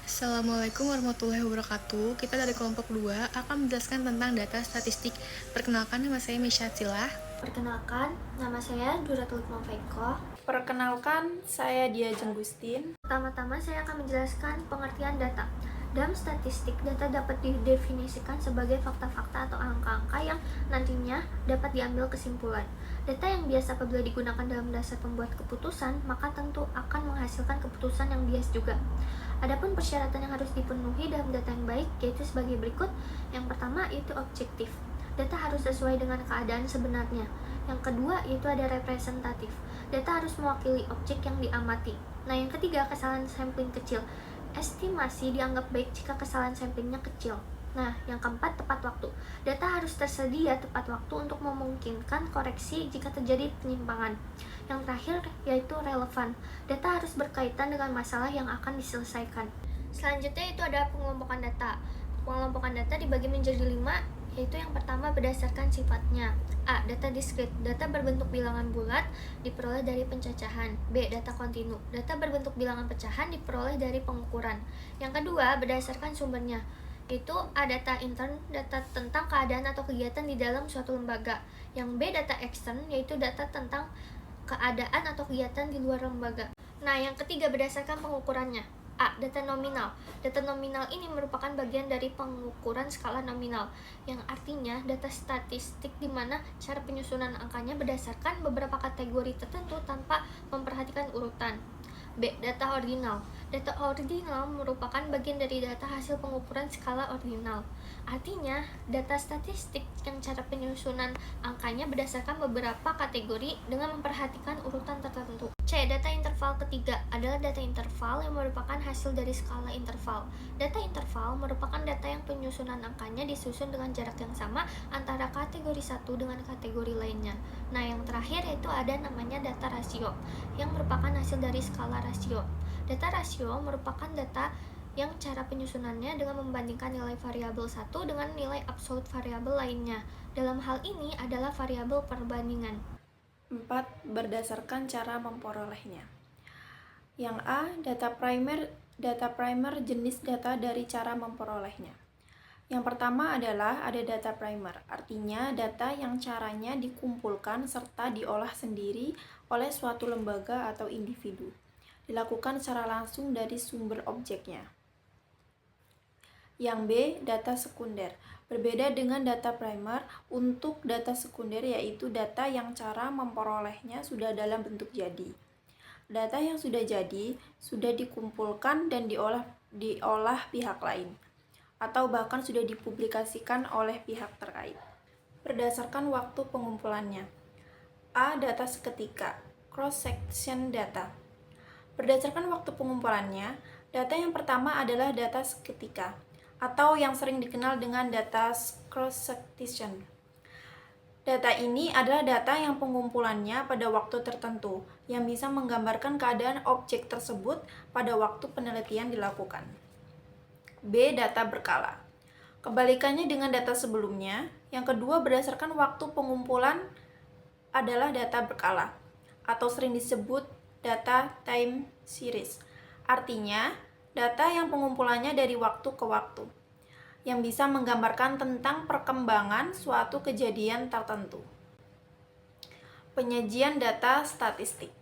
Assalamualaikum warahmatullahi wabarakatuh. Kita dari kelompok 2 akan menjelaskan tentang data statistik. Perkenalkan, nama saya Misha Cilah. Perkenalkan, nama saya Duratul Faiko. Perkenalkan, saya Dia Jenggustin. Pertama-tama saya akan menjelaskan pengertian data. Dalam statistik, data dapat didefinisikan sebagai fakta-fakta atau angka-angka yang nantinya dapat diambil kesimpulan. Data yang biasa apabila digunakan dalam dasar pembuat keputusan, maka tentu akan menghasilkan keputusan yang bias juga. Adapun persyaratan yang harus dipenuhi dalam data yang baik yaitu sebagai berikut. Yang pertama yaitu objektif. Data harus sesuai dengan keadaan sebenarnya. Yang kedua yaitu ada representatif. Data harus mewakili objek yang diamati. Nah, yang ketiga kesalahan sampling kecil. Estimasi dianggap baik jika kesalahan samplingnya kecil. Nah, yang keempat tepat waktu. Data harus tersedia tepat waktu untuk memungkinkan koreksi jika terjadi penyimpangan. Yang terakhir yaitu relevan. Data harus berkaitan dengan masalah yang akan diselesaikan. Selanjutnya itu ada pengelompokan data. Pengelompokan data dibagi menjadi 5, yaitu yang pertama berdasarkan sifatnya. A. Data diskrit. Data berbentuk bilangan bulat diperoleh dari pencacahan. B. Data kontinu. Data berbentuk bilangan pecahan diperoleh dari pengukuran. Yang kedua berdasarkan sumbernya, yaitu A. Data intern. Data tentang keadaan atau kegiatan di dalam suatu lembaga. Yang B. Data ekstern, yaitu data tentang keadaan atau kegiatan di luar lembaga. Nah, yang ketiga berdasarkan pengukurannya. A. Data nominal. Data nominal ini merupakan bagian dari pengukuran skala nominal, yang artinya data statistik di mana cara penyusunan angkanya berdasarkan beberapa kategori tertentu tanpa memperhatikan urutan. B. Data ordinal. Data ordinal merupakan bagian dari data hasil pengukuran skala ordinal. Artinya, data statistik yang cara penyusunan angkanya berdasarkan beberapa kategori dengan memperhatikan urutan tertentu. C. Data interval ketiga adalah data interval yang merupakan hasil dari skala interval. Data interval merupakan data yang penyusunan angkanya disusun dengan jarak yang sama antara kategori satu dengan kategori lainnya. Nah, yang terakhir yaitu ada namanya data rasio, yang merupakan hasil dari skala rasio. Data rasio merupakan data yang cara penyusunannya dengan membandingkan nilai variabel satu dengan nilai absolut variabel lainnya. Dalam hal ini adalah variabel perbandingan. 4. Berdasarkan cara memperolehnya. Yang A. Data primer jenis data dari cara memperolehnya. Yang pertama adalah ada data primer, artinya data yang caranya dikumpulkan serta diolah sendiri oleh suatu lembaga atau individu. Dilakukan secara langsung dari sumber objeknya. Yang B. Data sekunder. Berbeda dengan data primer, untuk data sekunder yaitu data yang cara memperolehnya sudah dalam bentuk jadi. Data yang sudah jadi sudah dikumpulkan dan diolah pihak lain, atau bahkan sudah dipublikasikan oleh pihak terkait. Berdasarkan waktu pengumpulannya. A. Data seketika, cross-section data. Berdasarkan waktu pengumpulannya, data yang pertama adalah data seketika, atau yang sering dikenal dengan data cross-section. Data ini adalah data yang pengumpulannya pada waktu tertentu, yang bisa menggambarkan keadaan objek tersebut pada waktu penelitian dilakukan. B. Data berkala. Kebalikannya dengan data sebelumnya, yang kedua berdasarkan waktu pengumpulan adalah data berkala, atau sering disebut data time series. Artinya, data yang pengumpulannya dari waktu ke waktu, yang bisa menggambarkan tentang perkembangan suatu kejadian tertentu. Penyajian data statistik.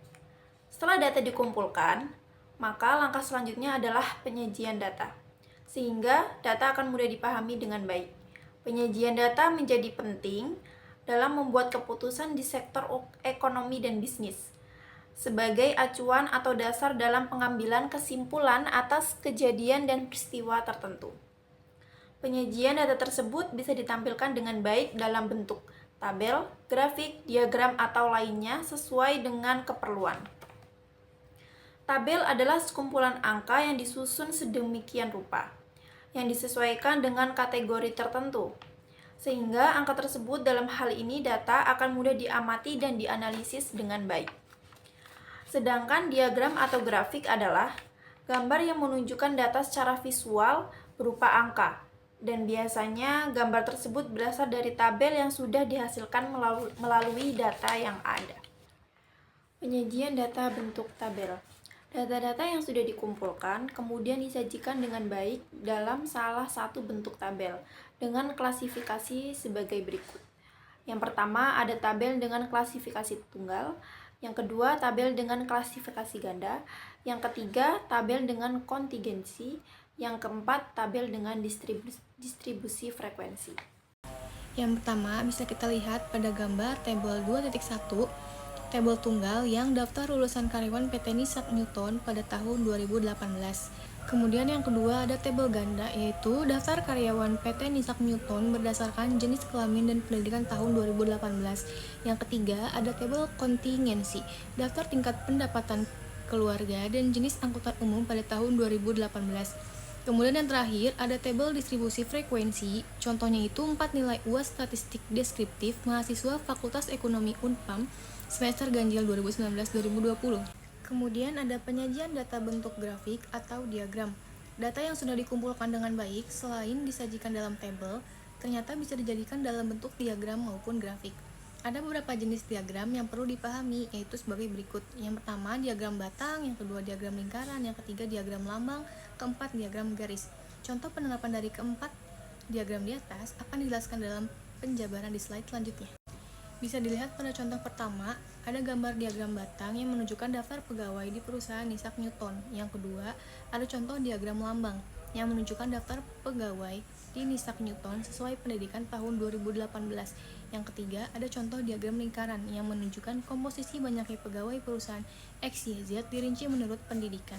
Setelah data dikumpulkan, maka langkah selanjutnya adalah penyajian data, sehingga data akan mudah dipahami dengan baik. Penyajian data menjadi penting dalam membuat keputusan di sektor ekonomi dan bisnis, sebagai acuan atau dasar dalam pengambilan kesimpulan atas kejadian dan peristiwa tertentu. Penyajian data tersebut bisa ditampilkan dengan baik dalam bentuk tabel, grafik, diagram, atau lainnya sesuai dengan keperluan. Tabel adalah sekumpulan angka yang disusun sedemikian rupa, yang disesuaikan dengan kategori tertentu, sehingga angka tersebut dalam hal ini data akan mudah diamati dan dianalisis dengan baik. Sedangkan diagram atau grafik adalah gambar yang menunjukkan data secara visual berupa angka, dan biasanya gambar tersebut berasal dari tabel yang sudah dihasilkan melalui data yang ada. Penyajian data bentuk tabel. Data-data yang sudah dikumpulkan kemudian disajikan dengan baik dalam salah satu bentuk tabel dengan klasifikasi sebagai berikut. Yang pertama ada tabel dengan klasifikasi tunggal, yang kedua tabel dengan klasifikasi ganda, yang ketiga tabel dengan kontingensi, yang keempat tabel dengan distribusi frekuensi. Yang pertama bisa kita lihat pada gambar tabel 2.1, tabel tunggal yang daftar lulusan karyawan PT Nissan Newton pada tahun 2018. Kemudian yang kedua ada tabel ganda, yaitu daftar karyawan PT Nissan Newton berdasarkan jenis kelamin dan pendidikan tahun 2018. Yang ketiga ada tabel kontingensi, daftar tingkat pendapatan keluarga dan jenis angkutan umum pada tahun 2018. Kemudian yang terakhir ada tabel distribusi frekuensi, contohnya itu 4 nilai UAS statistik deskriptif mahasiswa Fakultas Ekonomi Unpam semester ganjil 2019-2020. Kemudian ada penyajian data bentuk grafik atau diagram. Data yang sudah dikumpulkan dengan baik selain disajikan dalam tabel, ternyata bisa dijadikan dalam bentuk diagram maupun grafik. Ada beberapa jenis diagram yang perlu dipahami, yaitu sebagai berikut. Yang pertama, diagram batang, yang kedua diagram lingkaran, yang ketiga diagram lambang, keempat diagram garis. Contoh penerapan dari keempat diagram di atas akan dijelaskan dalam penjabaran di slide selanjutnya. Bisa dilihat pada contoh pertama, ada gambar diagram batang yang menunjukkan daftar pegawai di perusahaan Nissan Newton. Yang kedua, ada contoh diagram lambang yang menunjukkan daftar pegawai di Nissan Newton sesuai pendidikan tahun 2018. Yang ketiga, ada contoh diagram lingkaran yang menunjukkan komposisi banyaknya pegawai perusahaan XYZ dirinci menurut pendidikan.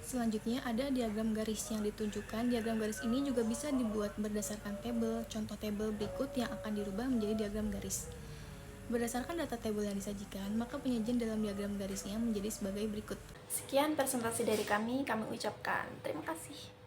Selanjutnya ada diagram garis yang ditunjukkan. Diagram garis ini juga bisa dibuat berdasarkan tabel. Contoh tabel berikut yang akan dirubah menjadi diagram garis. Berdasarkan data tabel yang disajikan, maka penyajian dalam diagram garisnya menjadi sebagai berikut. Sekian presentasi dari kami ucapkan terima kasih.